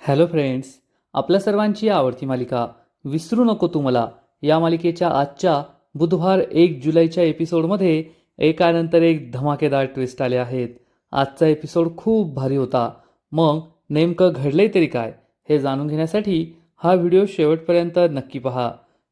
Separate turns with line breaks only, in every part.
Hello friends, आपल्या सर्वांची आवडती मालिका विसरू नको तू मला या मालिकेच्या आजच्या बुधवार 1 जुलैच्या एपिसोडमध्ये एकानंतर एक धमाकेदार ट्विस्ट आले आहेत. आजचा एपिसोड खूप भारी होता. मग नेमकं घडलंय तरी काय हे जाणून घेण्यासाठी हा व्हिडिओ शेवटपर्यंत नक्की पहा.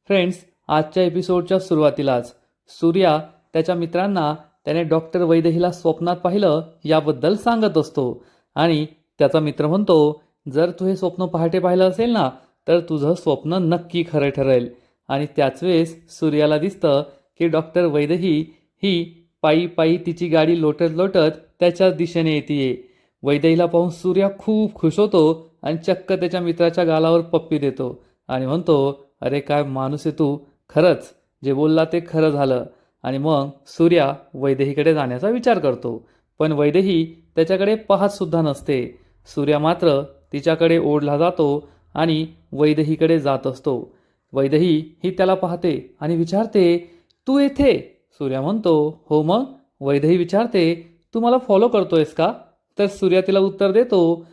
फ्रेंड्स, आजच्या एपिसोडच्या सुरुवातीलाच सूर्या त्याच्या मित्रांना त्याने डॉक्टर वैदेहीला स्वप्नात पाहिलं याबद्दल सांगत असतो आणि त्याचा मित्र म्हणतो, जर तू हे स्वप्न पहाटे पाहिलं असेल ना, तर तुझं स्वप्न नक्की खरं ठरेल. आणि त्याच वेळेस सूर्याला दिसतं की डॉक्टर वैदेही ही पायी पायी तिची गाडी लोटत लोटत त्याच्या दिशेने येते. वैदेहीला पाहून सूर्या खूप खुश होतो आणि चक्क त्याच्या मित्राच्या गालावर पप्पी देतो आणि म्हणतो, अरे काय माणूस आहे तू, खरंच जे बोलला ते खरं झालं. आणि मग सूर्या वैदेहीकडे जाण्याचा विचार करतो, पण वैदेही त्याच्याकडे पाहत सुद्धा नसते. सूर्या मात्र तिच्याकडे ओढला जातो आणि वैदेहीकडे जात असतो. वैदेही ही त्याला पाहते आणि विचारते, तू येथे? सूर्या म्हणतो, हो मग. वैदेही विचारते, तू मला फॉलो करतोयस का? तर सूर्या तिला उत्तर देतो,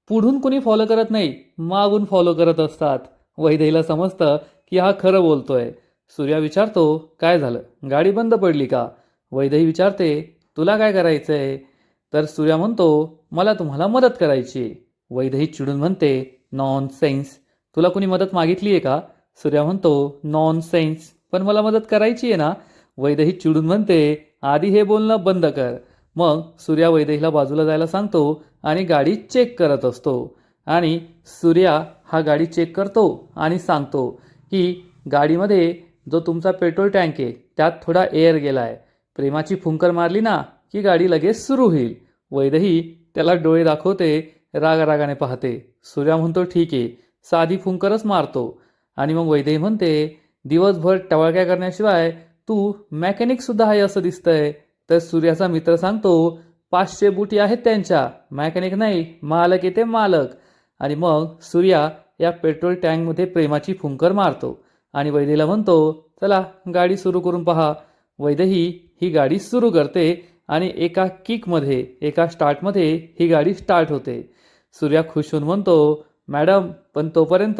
पुढून कोणी फॉलो करत नाही, मागून फॉलो करत असतात. वैदेहीला समजतं की हा खरं बोलतोय. सूर्या विचारतो, काय झालं, गाडी बंद पडली का? वैदेही विचारते, तुला काय करायचंय? तर सूर्या म्हणतो, मला तुम्हाला मदत करायची. वैदेही चिडून म्हणते, नॉन सेन्स, तुला कोणी मदत मागितली आहे का? सूर्या म्हणतो, नॉन सेन्स, पण मला मदत करायची आहे ना. वैदेही चिडून म्हणते, आधी हे बोलणं बंद कर. मग सूर्या वैदेहीला बाजूला जायला सांगतो आणि गाडी चेक करत असतो. आणि सूर्या हा गाडी चेक करतो आणि सांगतो की गाडीमध्ये जो तुमचा पेट्रोल टँक आहे त्यात थोडा एअर गेला आहे. प्रेमाची फुंकर मारली ना की गाडी लगेच सुरू होईल. वैदेही त्याला डोळे दाखवते, रागारागाने पाहते. सूर्या म्हणतो, ठीक आहे, साधी फुंकरच मारतो. आणि मग वैदेही म्हणते, दिवसभर टवाळक्या करण्याशिवाय तू मॅकॅनिक सुद्धा आहे असं दिसतंय. तर सूर्याचा मित्र सांगतो, 500 बुटी आहेत त्यांच्या, मॅकॅनिक नाही, मालक येते मालक. आणि मग सूर्या या पेट्रोल टँकमध्ये प्रेमाची फुंकर मारतो आणि वैदेहीला म्हणतो, चला गाडी सुरू करून पहा. वैदेही ही गाडी सुरू करते आणि एका किकमध्ये, एका स्टार्टमध्ये ही गाडी स्टार्ट होते. सूर्या खुश होऊन म्हणतो, मॅडम, पण तोपर्यंत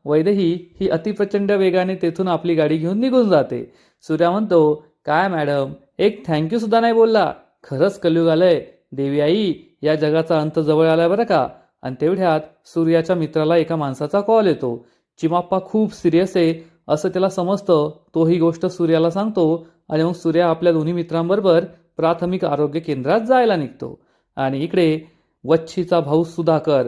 वैदेही ही अतिप्रचंड वेगाने तेथून आपली गाडी घेऊन निघून जाते. सूर्या म्हणतो, काय मॅडम, एक थँक्यू सुद्धा नाही बोलला. खरंच कलयुग आलंय. देवी आई, या जगाचा अंत जवळ आलाय बरं का. आणि तेवढ्यात सूर्याच्या मित्राला एका माणसाचा कॉल येतो. चिमाप्पा खूप सिरियस आहे असं त्याला समजतं. तो ही गोष्ट सूर्याला सांगतो आणि मग सूर्या आपल्या दोन्ही मित्रांबरोबर प्राथमिक आरोग्य केंद्रात जायला निघतो. आणि इकडे वच्छीचा भाऊ सुधाकर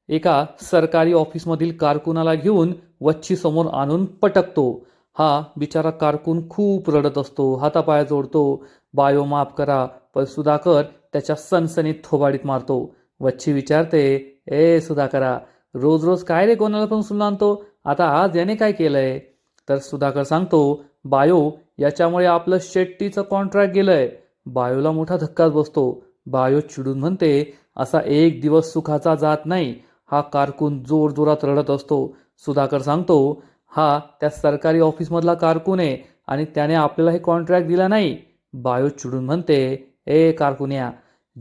एका सरकारी ऑफिसमधील कारकुनाला घेऊन वच्छी समोर आणून पटकतो. हा बिचारा कारकून खूप रडत असतो, हातापाया जोडतो, बायो माफ करा. पण सुधाकर त्याच्या सनसनीत थोबाडीत मारतो. वच्छी विचारते, ए सुधाकरा, रोज रोज काय रे कोणाला पण सुन आणतो, आता आज याने काय केलंय? तर सुधाकर सांगतो, बायो, याच्यामुळे आपलं शेट्टीचं कॉन्ट्रॅक्ट गेलंय. बायोला मोठा धक्काच बसतो. बायो चिडून म्हणते, असा एक दिवस सुखाचा जात नाही. हा कारकून जोरजोरात रडत असतो. सुधाकर सांगतो, हा त्या सरकारी ऑफिसमधला कारकून आहे आणि त्याने आपल्याला हे कॉन्ट्रॅक्ट दिला नाही. बायो चिडून म्हणते, ए कारकुन्या,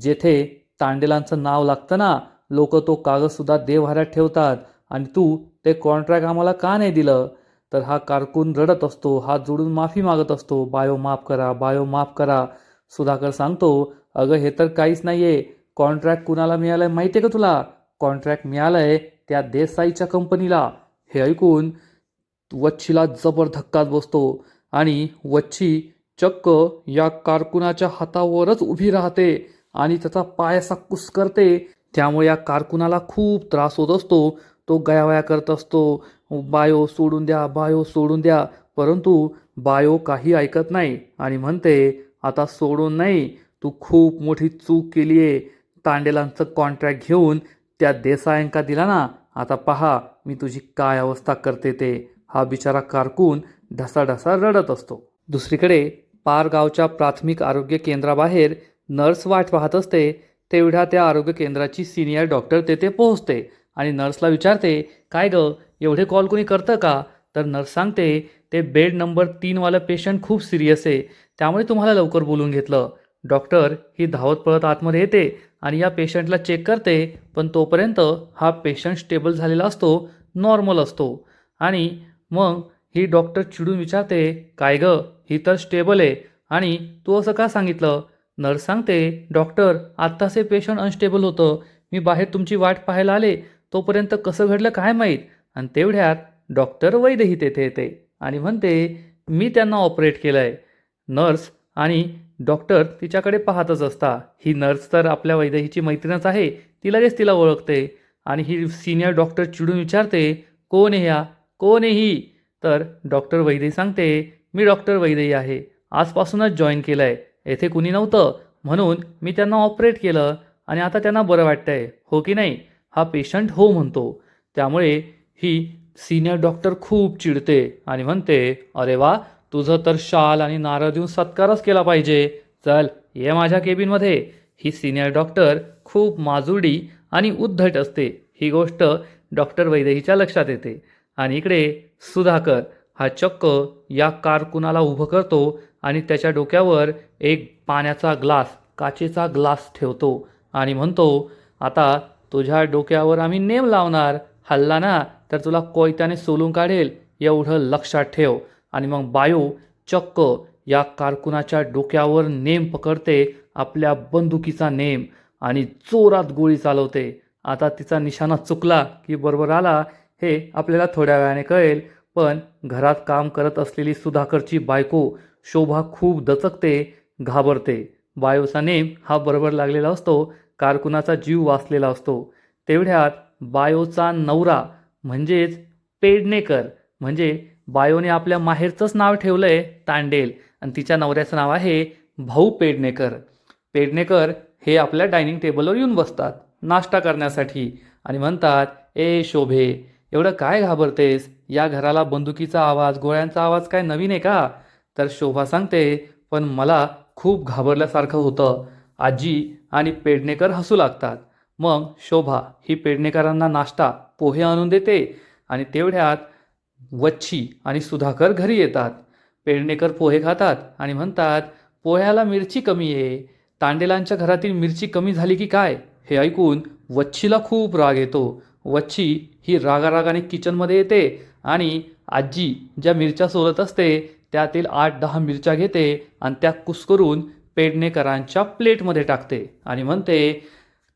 जेथे तांडेलांचं नाव लागतं ना, लोक तो कागदसुद्धा देव्हाऱ्यात ठेवतात आणि तू ते कॉन्ट्रॅक्ट आम्हाला का नाही दिलं? तर हा कारकून रडत असतो, हात जोडून माफी मागत असतो, बायो माफ करा, बायो माफ करा. सुधाकर सांगतो, अगं हे तर काहीच नाहीये. कॉन्ट्रॅक्ट कुणाला मिळालंय माहितीये का तुला? कॉन्ट्रॅक्ट मिळालंय त्या देसाईच्या कंपनीला. हे ऐकून वच्छीला जबर धक्काच बसतो आणि वच्छी चक्क या कारकुनाच्या हातावरच उभी राहते आणि त्याचा पाय असा कुस्करते. त्यामुळे या कारकुनाला खूप त्रास होत असतो. तो गयावया करत असतो, बायो सोडून द्या, बायो सोडून द्या. परंतु बायो काही ऐकत नाही आणि म्हणते, आता सोडून नाही, तू खूप मोठी चूक केली आहे. तांडेलांचं कॉन्ट्रॅक्ट घेऊन त्या देसायांका दिला ना, आता पहा मी तुझी काय अवस्था करते ते. हा बिचारा कारकून ढसाढसा रडत असतो. दुसरीकडे पारगावच्या प्राथमिक आरोग्य केंद्राबाहेर नर्स वाट पाहत असते. तेवढ्या त्या आरोग्य केंद्राची सिनियर डॉक्टर तेथे पोहोचते आणि नर्सला विचारते, काय गं, एवढे कॉल कोणी करतं का? तर नर्स सांगते, ते बेड नंबर 3वालं पेशंट खूप सिरियस आहे, त्यामुळे तुम्हाला लवकर बोलून घेतलं. डॉक्टर ही धावत पळत आतमध्ये येते आणि या पेशंटला चेक करते, पण तोपर्यंत हा पेशंट स्टेबल झालेला असतो, नॉर्मल असतो. आणि मग ही डॉक्टर चिडून विचारते, काय गं, ही तर स्टेबल आहे आणि तू असं का सांगितलं? नर्स सांगते, डॉक्टर आत्ताच हे पेशंट अनस्टेबल होतं, मी बाहेर तुमची वाट पाहायला आले, तोपर्यंत कसं घडलं काय माहीत. आणि तेवढ्यात डॉक्टर वैद्यही तेथे येते आणि म्हणते, मी त्यांना ऑपरेट केलं आहे. नर्स आणि डॉक्टर तिच्याकडे पाहतच असता. ही नर्स तर आपल्या वैद्यहीची मैत्रीणच आहे, ती लगेच तिला ओळखते. आणि ही सिनियर डॉक्टर चिडून विचारते, कोण आहे ह्या, कोण आहे ही? तर डॉक्टर वैद्य सांगते, मी डॉक्टर वैद्य आहे, आजपासूनच जॉईन केलं आहे, येथे कुणी नव्हतं म्हणून मी त्यांना ऑपरेट केलं आणि आता त्यांना बरं वाटतंय, हो की नाही? हा पेशंट हो म्हणतो. त्यामुळे ही सिनियर डॉक्टर खूप चिडते आणि म्हणते, अरे वा, तुझं तर शाल आणि नारळ देऊन सत्कारच केला पाहिजे, चल ये माझ्या केबिनमध्ये. ही सिनियर डॉक्टर खूप माजुडी आणि उद्धट असते. ही गोष्ट डॉक्टर वैदेहीच्या लक्षात येते. आणि इकडे सुधाकर हा चक्क या कारकुनाला उभं करतो आणि त्याच्या डोक्यावर एक पाण्याचा ग्लास, काचेचा ग्लास ठेवतो आणि म्हणतो, आता तुझ्या डोक्यावर आम्ही नेम लावणार, हल्ला ना तर तुला कोयत्याने सोलून काढेल, एवढं लक्षात ठेव. आणि मग बायो चक्क या कारकुनाच्या डोक्यावर नेम पकडते, आपल्या बंदुकीचा नेम, आणि जोरात गोळी चालवते. आता तिचा निशाणा चुकला की बरोबर आला हे आपल्याला थोड्या वेळाने कळेल. पण घरात काम करत असलेली सुधाकरची बायको शोभा खूप दचकते, घाबरते. बायोचा नेम हा बरोबर लागलेला असतो, कारकुनाचा जीव वाचलेला असतो. तेवढ्यात बायोचा नवरा म्हणजेच पेडणेकर, म्हणजे बायोने आपल्या माहेरचंच नाव ठेवलंय तांडेल, आणि तिच्या नवऱ्याचं नाव आहे भाऊ पेडणेकर. पेडणेकर हे आपल्या डायनिंग टेबलवर येऊन बसतात नाश्ता करण्यासाठी आणि म्हणतात, ए शोभे, एवढं काय घाबरतेस? या घराला बंदुकीचा आवाज, गोळ्यांचा आवाज काय नवीन आहे का? तर शोभा सांगते, पण मला खूप घाबरल्यासारखं होतं. आजी आणि पेडणेकर हसू लागतात. मग शोभा ही पेडणेकरांना नाश्ता, पोहे आणून देते. आणि तेवढ्यात वच्छी आणि सुधाकर घरी येतात. पेडणेकर पोहे खातात आणि म्हणतात, पोह्याला मिरची कमी आहे. तांडेलांच्या घरातील मिरची कमी झाली की काय? हे ऐकून वच्छीला खूप राग येतो. वच्छी ही रागारागाने किचनमध्ये येते आणि आजी ज्या मिरच्या सोलत असते त्यातील 8-10 मिरच्या घेते आणि त्या कुस्करून पेडणेकरांच्या प्लेटमध्ये टाकते आणि म्हणते,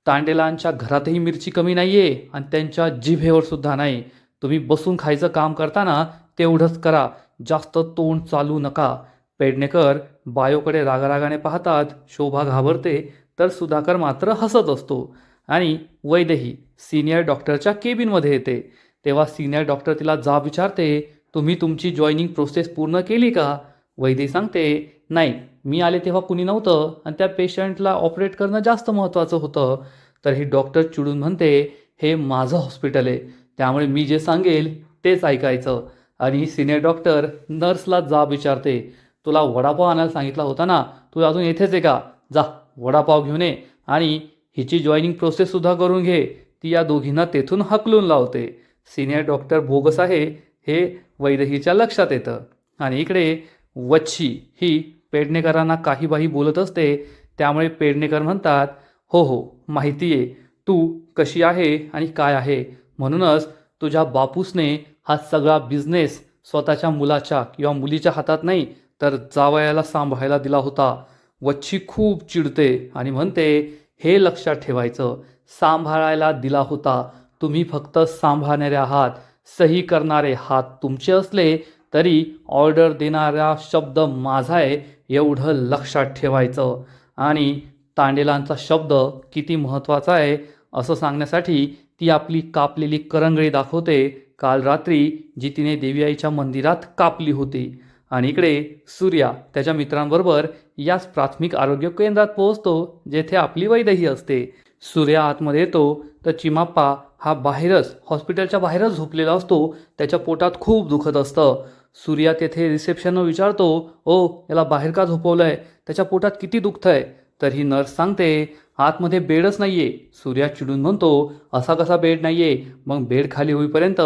तांडेलांच्या घरातही मिरची कमी नाही आहे आणि त्यांच्या जिभेवर सुद्धा नाही. तुम्ही बसून खायचं काम करताना तेवढंच करा, जास्त तोंड चालू नका. पेडणेकर बायोकडे रागारागाने पाहतात. शोभा घाबरते तर सुधाकर मात्र हसत असतो. आणि वैदेही सिनियर डॉक्टरच्या केबिनमध्ये येते. तेव्हा सिनियर डॉक्टर तिला जाब विचारते, तुम्ही तुमची जॉईनिंग प्रोसेस पूर्ण केली का? वैदेही सांगते, नाही, मी आले तेव्हा कुणी नव्हतं आणि त्या पेशंटला ऑपरेट करणं जास्त महत्त्वाचं होतं. तर ही डॉक्टर चिडून म्हणते, हे माझं हॉस्पिटल आहे, त्यामुळे मी जे सांगेल तेच ऐकायचं. आणि ही सिनियर डॉक्टर नर्सला जाब विचारते, तुला वडापाव आणायला सांगितला होता ना, तू अजून येथेच आहे का? जा वडापाव घेऊन ये आणि हिची जॉईनिंग प्रोसेससुद्धा करून घे. ती या दोघींना तेथून हकलून लावते. सिनियर डॉक्टर बोगस आहे हे वैदेहीच्या लक्षात येतं. आणि इकडे वच्छी ही पेडणेकरांना काहीबाही बोलत असते. त्यामुळे पेडणेकर म्हणतात, हो हो, माहिती आहे तू कशी आहे आणि काय आहे, म्हणूनच तुझ्या बापूसने हा सगळा बिझनेस स्वतःच्या मुलाच्या किंवा मुलीच्या हातात नाही तर जावयाला सांभाळायला दिला होता. वच्छी खूप चिडते आणि म्हणते, हे लक्षात ठेवायचं, सांभाळायला दिला होता, तुम्ही फक्त सांभाळणारे आहात, सही करणारे हात तुमचे असले तरी ऑर्डर देणारा शब्द माझा आहे, एवढं लक्षात ठेवायचं. आणि तांडेलांचा शब्द किती महत्त्वाचा आहे असं सांगण्यासाठी ती आपली कापलेली करंगळी दाखवते, काल रात्री जी तिने देवी आईच्या मंदिरात कापली होती. आणि इकडे सूर्या त्याच्या मित्रांबरोबर याच प्राथमिक आरोग्य केंद्रात पोहोचतो जेथे आपली वैदेही असते. सूर्या आतमध्ये येतो तर चिमाप्पा हा बाहेरच, हॉस्पिटलच्या बाहेरच झोपलेला असतो. त्याच्या पोटात खूप दुखत असतं. सूर्या तेथे रिसेप्शनवर विचारतो, ओ, याला बाहेर का झोपवलंय, त्याच्या पोटात किती दुखतंय? तर ही नर्स सांगते, आतमध्ये बेडच नाहीये. सूर्या चिडून म्हणतो, असा कसा बेड नाहीये? मग बेड खाली होईपर्यंत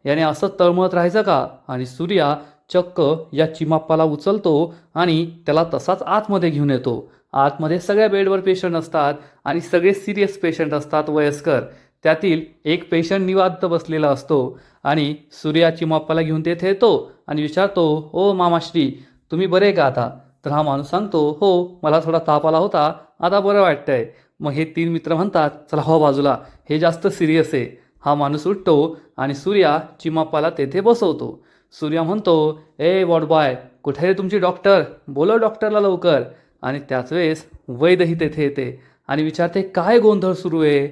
याने असंच तळमळत राहायचं का? आणि सूर्या चक्क या चिमाप्पाला उचलतो आणि त्याला तसाच आतमध्ये घेऊन येतो आतमध्ये सगळ्या बेडवर पेशंट असतात आणि सगळे सिरियस पेशंट असतात वयस्कर. त्यातील एक पेशंट निवांत बसलेला असतो आणि सूर्या चिमाप्पाला घेऊन तेथे येतो आणि विचारतो, ओ मामाश्री, तुम्ही बरे का आता? तर हा माणूस सांगतो, हो, मला थोडा ताप आला होता, आता बरं वाटतंय. मग हे तीन मित्र म्हणतात, चला हो बाजूला, हे जास्त सिरियस आहे. हा माणूस उठतो आणि सूर्या चिमाप्पाला तेथे बसवतो. सूर्या म्हणतो, ए वॉर्ड बॉय, कुठे आहे तुमची डॉक्टर? बोलव डॉक्टरला लवकर. आणि त्याच वेळेस वैदही तेथे येते आणि विचारते, काय गोंधळ सुरू आहे?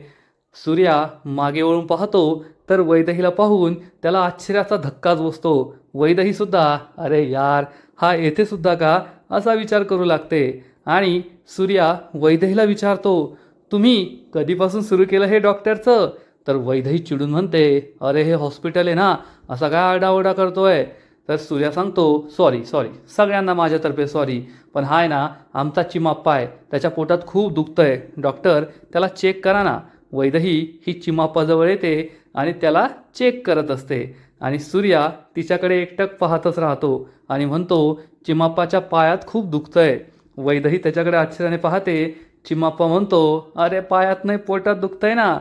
सूर्या मागे वळून पाहतो तर वैदहीला पाहून त्याला आश्चर्याचा धक्काच बसतो. वैदही सुद्धा, अरे यार, हा येथे सुद्धा का, असा विचार करू लागते. आणि सूर्या वैदहीला विचारतो, तुम्ही कधीपासून सुरू केलं हे डॉक्टरचं? तर वैदही चिडून म्हणते, अरे हे हॉस्पिटल आहे ना, असा काय आरडाओरडा करतोय? तर सूर्या सांगतो, सॉरी सॉरी, सगळ्यांना माझ्यातर्फे सॉरी, पण हा आहे ना आमचा चिमाप्पा आहे, त्याच्या पोटात खूप दुखतंय, डॉक्टर त्याला चेक करा ना. वैदही ही चिमाप्पाजवळ येते आणि त्याला चेक करत असते आणि सूर्या तिच्याकडे एकटक पाहतच राहतो आणि म्हणतो, चिमाप्पाच्या पायात खूप दुखतंय. वैदही त्याच्याकडे आश्चर्याने पाहते. चिमाप्पा म्हणतो, अरे पायात नाही, पोटात दुखतंय ना.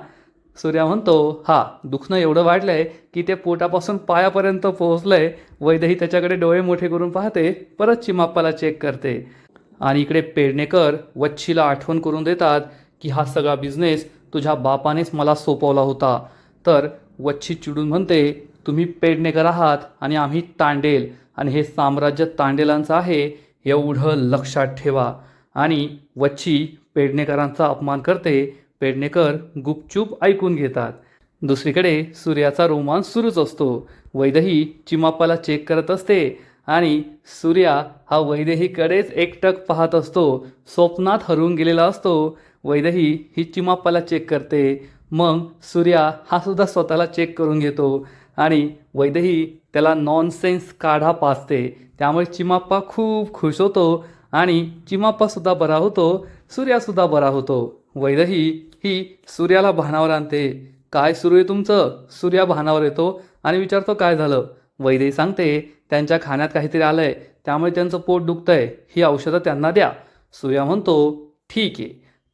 सूर्या म्हणतो, हा, दुखणं एवढं वाढलंय की ते पोटापासून पायापर्यंत पोहोचलंय. वैदही त्याच्याकडे डोळे मोठे करून पाहते, परत चिमाप्पाला चेक करते. आणि इकडे पेडणेकर वच्छीला आठवण करून देतात की हा सगळा बिझनेस तुझ्या बापानेच मला सोपवला होता. तर वच्छी चिडून म्हणते, तुम्ही पेडणेकर आहात आणि आम्ही तांडेल, आणि हे साम्राज्य तांडेलांचं आहे, एवढं लक्षात ठेवा. आणि वच्छी पेडणेकरांचा अपमान करते. पेडणेकर गुपचूप ऐकून घेतात. दुसरीकडे सूर्याचा रोमांस सुरूच असतो. वैदही चिमाप्पाला चेक करत असते आणि सूर्या हा वैदेहीकडेच एकटक पाहत असतो. स्वप्नात हरवून गेलेला असतो. वैदेही ही चिमाप्पाला चेक करते. मग सूर्या हा सुद्धा स्वतःला चेक करून घेतो आणि वैदेही त्याला नॉनसेन्स काढा पाजते. त्यामुळे चिमाप्पा खूप खुश होतो आणि चिमाप्पासुद्धा बरा होतो, सूर्यासुद्धा बरा होतो. वैदेही ही सूर्याला भानावर आणते. काय सुरू आहे तुमचं? सूर्या भानावर येतो आणि विचारतो, काय झालं? वैदेही सांगते, त्यांच्या खाण्यात काहीतरी आलंय, त्यामुळे त्यांचं पोट दुखतंय, ही औषधं त्यांना द्या. सूर्या म्हणतो, ठीक आहे,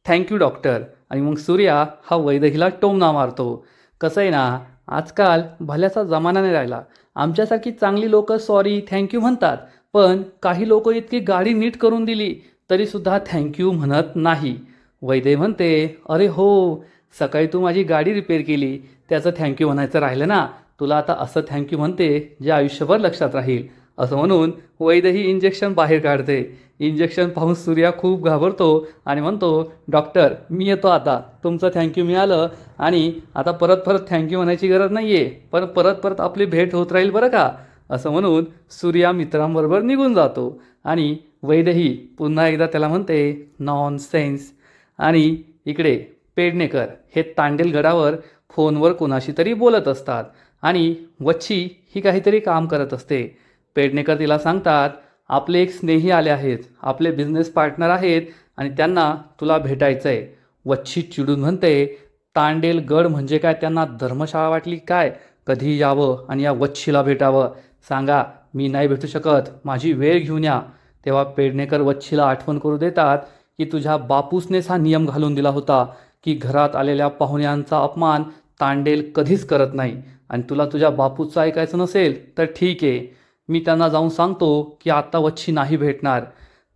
थँक्यू डॉक्टर. आणि मग सूर्या हा वैदेहीला टोमणा मारतो. कसं आहे ना, आजकाल भल्याचा जमाना नाही राहिला. आमच्यासारखी चांगली लोक सॉरी थँक्यू म्हणतात, पण काही लोक इतकी गाडी नीट करून दिली तरीसुद्धा थँक्यू म्हणत नाही. वैदेही म्हणते, अरे हो, सकाळी तू माझी गाडी रिपेअर केली, त्याचं थँक्यू म्हणायचं राहिलं ना, तुला आता असं थँक्यू म्हणते जे आयुष्यभर लक्षात राहील. असं म्हणून वैदेही इंजेक्शन बाहेर काढते. इंजेक्शन पाहून सूर्या खूप घाबरतो आणि म्हणतो, डॉक्टर मी येतो आता, तुमचं थँक्यू मिळालं आणि आता परत परत थँक्यू म्हणायची गरज नाही आहे, पण परत परत आपली भेट होत राहील बरं का. असं म्हणून सूर्या मित्रांबरोबर निघून जातो आणि वैदेही पुन्हा एकदा त्याला म्हणते, नॉनसेन्स. आणि इकडे पेडणेकर हे तांडेलगडावर फोनवर कोणाशी तरी बोलत असतात आणि वच्छी ही काहीतरी काम करत असते. पेडणेकर तिला सांगतात, आपले एक स्नेही आले आहेत, आपले बिझनेस पार्टनर आहेत आणि त्यांना तुला भेटायचं आहे. वच्छी चिडून म्हणते, तांडेलगड म्हणजे काय त्यांना धर्मशाळा वाटली काय? कधी यावं आणि या वच्छीला भेटावं? सांगा, मी नाही भेटू शकत, माझी वेळ घेऊन या. तेव्हा पेडणेकर वच्छीला आठवण करू देतात की तुझ्या बापूसनेच हा नियम घालून दिला होता की घरात आलेल्या पाहुण्यांचा अपमान तांडेल कधीच करत नाही, आणि तुला तुझ्या बापूचं ऐकायचं नसेल तर ठीक आहे, मी त्यांना जाऊन सांगतो की आत्ता वच्छी नाही भेटणार.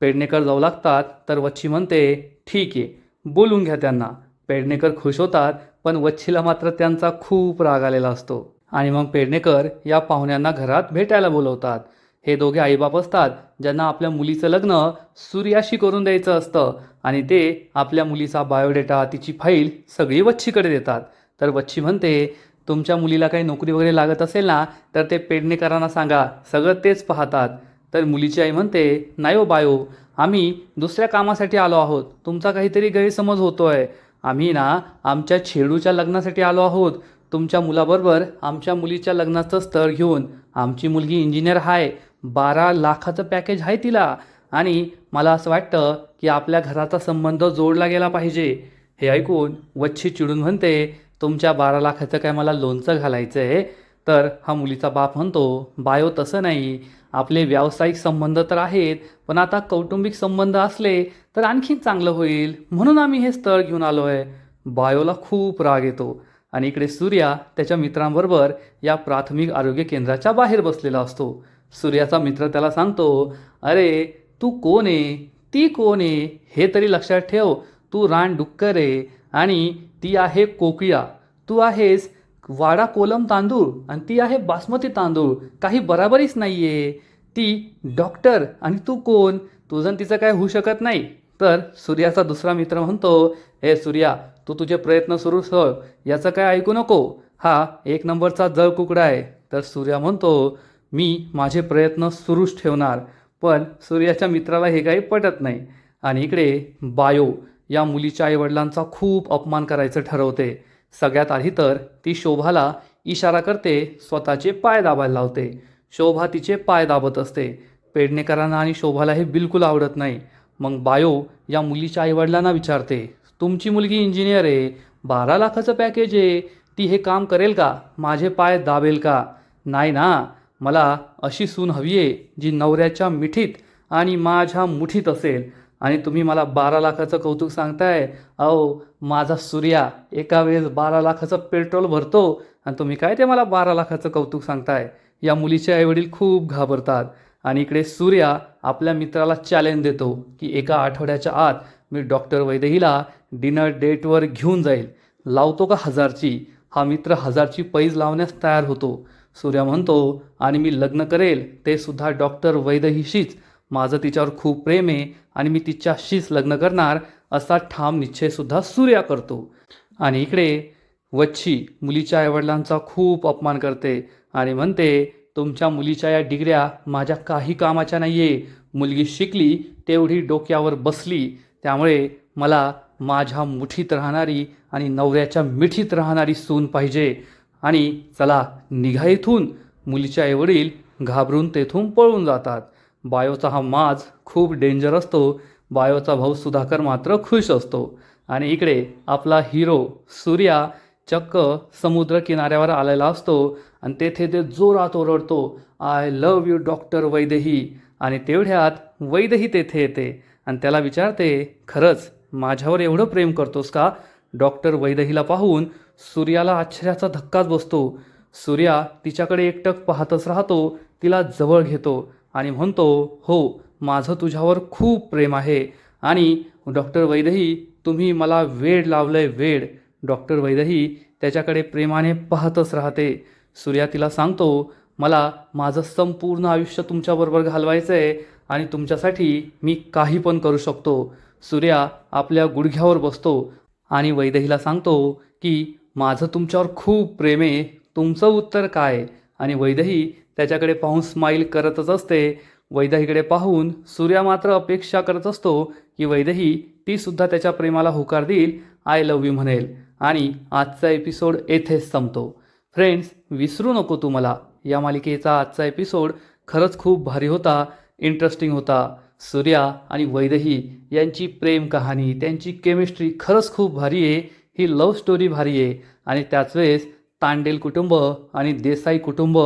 पेडणेकर जाऊ लागतात तर वच्छी म्हणते, ठीक आहे, बोलून घ्या त्यांना. पेडणेकर खुश होतात, पण वच्छीला मात्र त्यांचा खूप राग आलेला असतो. आणि मग पेडणेकर या पाहुण्यांना घरात भेटायला बोलवतात. हे दोघे आईबाप असतात ज्यांना आपल्या मुलीचं लग्न सूर्याशी करून द्यायचं असतं आणि ते आपल्या मुलीचा बायोडेटा, तिची फाईल सगळी वच्छीकडे देतात. तर वच्छी म्हणते, तुमच्या मुलीला काही नोकरी वगैरे लागत असेल ना तर ते पेडणेकरांना सांगा, सगळं तेच पाहतात. तर मुलीची आई म्हणते, नाही हो बायो, आम्ही दुसऱ्या कामासाठी आलो आहोत, तुमचा काहीतरी गैरसमज होतोय. आम्ही ना आमच्या छेडूच्या लग्नासाठी आलो आहोत, तुमच्या मुलाबरोबर आमच्या मुलीच्या लग्नाचं स्थळ घेऊन. आमची मुलगी इंजिनियर आहे, 12 लाखाचं पॅकेज आहे तिला, आणि मला असं वाटतं की आपल्या घराचा संबंध जोडला गेला पाहिजे. हे ऐकून वच्छी चिडून म्हणते, तुमच्या 12 लाखाचं काय मला लोणचं घालायचं आहे? तर हा मुलीचा बाप म्हणतो, बायो तसं नाही, आपले व्यावसायिक संबंध तर आहेत, पण आता कौटुंबिक संबंध असले तर आणखीन चांगलं होईल, म्हणून आम्ही हे स्थळ घेऊन आलो आहे. बायोला खूप राग येतो आणि इकडे सूर्या त्याच्या मित्रांबरोबर या प्राथमिक आरोग्य केंद्राच्या बाहेर बसलेला असतो. सूर्याचा मित्र त्याला सांगतो, अरे तू कोण आहे, ती कोण आहे, हे तरी लक्षात ठेव. तू रानडुक्कर आहे आणि ती आहे कोकिळा. तू आहेस वाडा कोलम तांदूळ आणि ती आहे बासमती तांदूळ. काही बराबरीच नाही आहे. ती डॉक्टर आणि तू कोण? तुझं आणि तिचं काय होऊ शकत नाही. तर सूर्याचा दुसरा मित्र म्हणतो, ए सूर्या, तू तुझे प्रयत्न सुरू ठेव, याचं काय ऐकू नको. हा एक नंबरचा जळ कुकडा आहे. तर सूर्या म्हणतो, मी माझे प्रयत्न सुरूच ठेवणार. पण सूर्याच्या मित्राला हे काही पटत नाही आणि इकडे बायो या मुलीच्या आईवडिलांचा खूप अपमान करायचं ठरवते. सगळ्यात आधी तर ती शोभाला इशारा करते, स्वतःचे पाय दाबायला लावते. शोभा तिचे पाय दाबत असते. पेडणेकरांना आणि शोभाला हे बिलकुल आवडत नाही. मग बायो या मुलीच्या आईवडिलांना विचारते, तुमची मुलगी इंजिनियर आहे, 12 लाखाचं पॅकेज आहे, ती हे काम करेल का, माझे पाय दाबेल का? नाही ना, मला अशी सून हवी आहे जी नवऱ्याच्या मिठीत आणि माझ्या मुठीत असेल. आणि तुम्ही मला 12 लाखाचं कौतुक सांगताय? अहो, माझा सूर्या एका वेळेस 12 लाखाचं पेट्रोल भरतो आणि तुम्ही काय ते मला 12 लाखाचं कौतुक सांगताय? या मुलीचे आईवडील खूप घाबरतात आणि इकडे सूर्या आपल्या मित्राला चॅलेंज देतो की एका आठवड्याच्या आत मी डॉक्टर वैदेहीला डिनर डेटवर घेऊन जाईल. लावतो का 1000ची? हा मित्र 1000ची पैज लावण्यास तयार होतो. सूर्या म्हणतो, आणि मी लग्न करेल ते सुद्धा डॉक्टर वैदेहीशीच. माझं तिच्यावर खूप प्रेम आहे आणि मी तिच्याशीच लग्न करणार, असा ठाम निश्चयसुद्धा सूर्या करतो. आणि इकडे वच्छी मुलीच्या आईवडिलांचा खूप अपमान करते आणि म्हणते, तुमच्या मुलीच्या या डिग्र्या माझ्या काही कामाच्या नाही आहे. मुलगी शिकली तेवढी डोक्यावर बसली, त्यामुळे मला माझ्या मुठीत राहणारी आणि नवऱ्याच्या मिठीत राहणारी सून पाहिजे. आणि चला निघा इथून. मुलीचे आईवडील घाबरून तेथून पळून जातात. बायोचा हा माज खूप डेंजर असतो. बायोचा भाऊ सुधाकर मात्र खुश असतो. आणि इकडे आपला हिरो सूर्या चक्क समुद्र किनाऱ्यावर आलेला असतो आणि तेथे ते जोरात ओरडतो, I love you doctor Vaidehi. आणि तेवढ्यात वैदेही तेथे येते आणि त्याला विचारते, खरंच माझ्यावर एवढं प्रेम करतोस का? डॉक्टर वैदेहीला पाहून सूर्याला आश्चर्याचा धक्काच बसतो. सूर्या तिच्याकडे एकटक पाहतच राहतो. तिला जवळ घेतो आणि म्हणतो, हो, माझं तुझ्यावर खूप प्रेम आहे. आणि डॉक्टर वैदेही, तुम्ही मला वेड लावलंय, वेड. डॉक्टर वैदेही त्याच्याकडे प्रेमाने पाहतच राहते. सूर्या तिला सांगतो, मला माझं संपूर्ण आयुष्य तुमच्याबरोबर घालवायचं आहे आणि तुमच्यासाठी मी काही पण करू शकतो. सूर्या आपल्या गुडघ्यावर बसतो आणि वैदेहीला सांगतो की माझं तुमच्यावर खूप प्रेम आहे, तुमचं उत्तर काय? आणि वैदेही त्याच्याकडे पाहून स्माईल करतच असते. वैदेहीकडे पाहून सूर्या मात्र अपेक्षा करत असतो की वैदेही ती सुद्धा त्याच्या प्रेमाला होकार देईल, आय लव्ह यू म्हणेल. आणि आजचा एपिसोड येथेच संपतो. फ्रेंड्स, विसरू नको तू मला या मालिकेचा आजचा एपिसोड खरंच खूप भारी होता, इंटरेस्टिंग होता. सूर्या आणि वैदेही यांची प्रेम कहाणी, त्यांची केमिस्ट्री खरंच खूप भारी आहे. ही लव्ह स्टोरी भारी आहे आणि त्याच वेळेस तांडेल कुटुंब आणि देसाई कुटुंब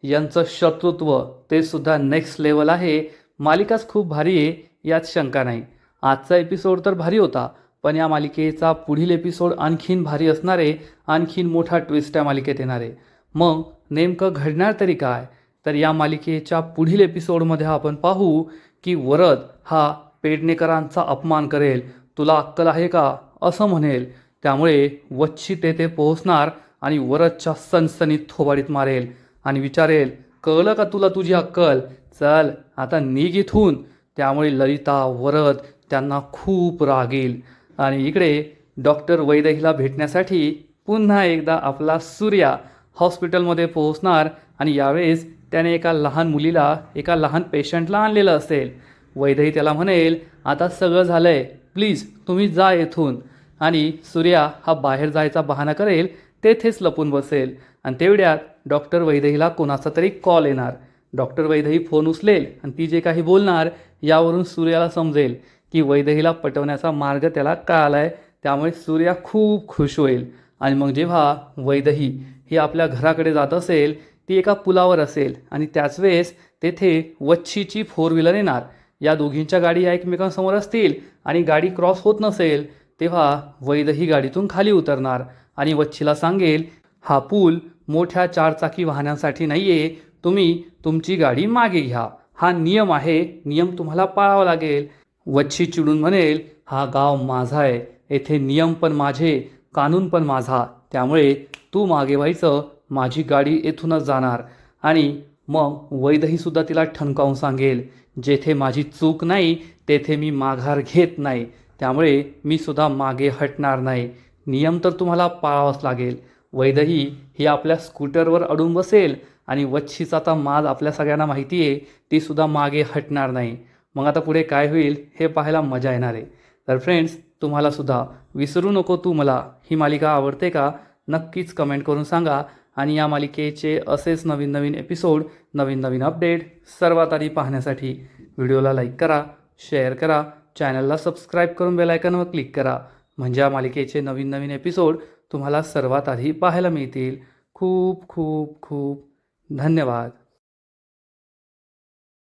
यांचं शत्रुत्व ते सुद्धा नेक्स्ट लेवल आहे. मालिकाच खूप भारी आहे, यात शंका नाही. आजचा एपिसोड तर भारी होता, पण या मालिकेचा पुढील एपिसोड आणखीन भारी असणार आहे. आणखीन मोठा ट्विस्ट या मालिकेत येणार आहे. मग नेमकं घडणार तरी काय? तर या मालिकेच्या पुढील एपिसोडमध्ये आपण पाहू की वरद हा पेडणेकरांचा अपमान करेल, तुला अक्कल आहे का असं म्हणेल. त्यामुळे वच्छी तेथे पोहोचणार आणि वरदच्या सनसनीत थोबाडीत मारेल आणि विचारेल, कळलं का तुला तुझी अक्कल? चल आता निघ इथून. त्यामुळे ललिता, वरद त्यांना खूप राग येईल. आणि इकडे डॉक्टर वैदेहीला भेटण्यासाठी पुन्हा एकदा आपला सूर्या हॉस्पिटलमध्ये पोहोचणार आणि यावेळेस त्याने एका लहान मुलीला, एका लहान पेशंटला आणलेलं असेल. वैदेही त्याला म्हणेल, आता सगळं झालंय, प्लीज तुम्ही जा येथून. आणि सूर्या हा बाहेर जायचा बहाणा करेल, तेथेच लपून बसेल. आणि तेवढ्यात डॉक्टर वैदेहीला कोणाचा तरी कॉल येणार. डॉक्टर वैदेही फोन उचलेल आणि ती जे काही बोलणार यावरून सूर्याला समजेल की वैदेहीला पटवण्याचा मार्ग त्याला कळाला आहे. त्यामुळे सूर्या खूप खुश होईल. आणि मग जेव्हा वैदेही ही आपल्या घराकडे जात असेल ती एका पुलावर असेल आणि त्याच वेळेस तेथे वच्छीची 4 व्हीलर येणार. या दोघींच्या गाडी या एकमेकांसमोर असतील आणि गाडी क्रॉस होत नसेल तेव्हा वैद ही गाडीतून खाली उतरणार आणि वच्छीला सांगेल, हा पूल मोठ्या 4 चाकी वाहनांसाठी नाही आहे, तुम्ही तुमची गाडी मागे घ्या, हा नियम आहे, नियम तुम्हाला पाळावा लागेल. वच्छी चिडून म्हणेल, हा गाव माझा आहे, येथे नियम पण माझे, कानून पण माझा, त्यामुळे तू मागे व्हायचं, माझी गाडी येथूनच जाणार. आणि मग वैदही सुद्धा तिला ठणकावून सांगेल, जेथे माझी चूक नाही तेथे मी माघार घेत नाही, त्यामुळे मी सुद्धा मागे हटणार नाही, नियम तर तुम्हाला पाळावाच लागेल. वैदही ही आपल्या स्कूटरवर अडून बसेल आणि वच्छीचा आता माज आपल्या सगळ्यांना माहिती आहे, ती सुद्धा मागे हटणार नाही. मग आता पुढे काय होईल हे पाहायला मजा येणार आहे. तर फ्रेंड्स, तुम्हाला सुद्धा विसरू नको तू मला ही मालिका आवडते का? नक्कीच कमेंट करून सांगा. आणि या मालिकेचे असेच नवीन नवीन एपिसोड, नवीन नवीन अपडेट सर्वात आधी पाहण्यासाठी व्हिडिओला लाईक करा, शेअर करा, चॅनलला सबस्क्राईब करून बेल आयकॉनवर क्लिक करा, म्हणजे या मालिकेचे नवीन नवीन एपिसोड तुम्हाला सर्वात आधी पाहायला मिळतील. खूप खूप खूप धन्यवाद.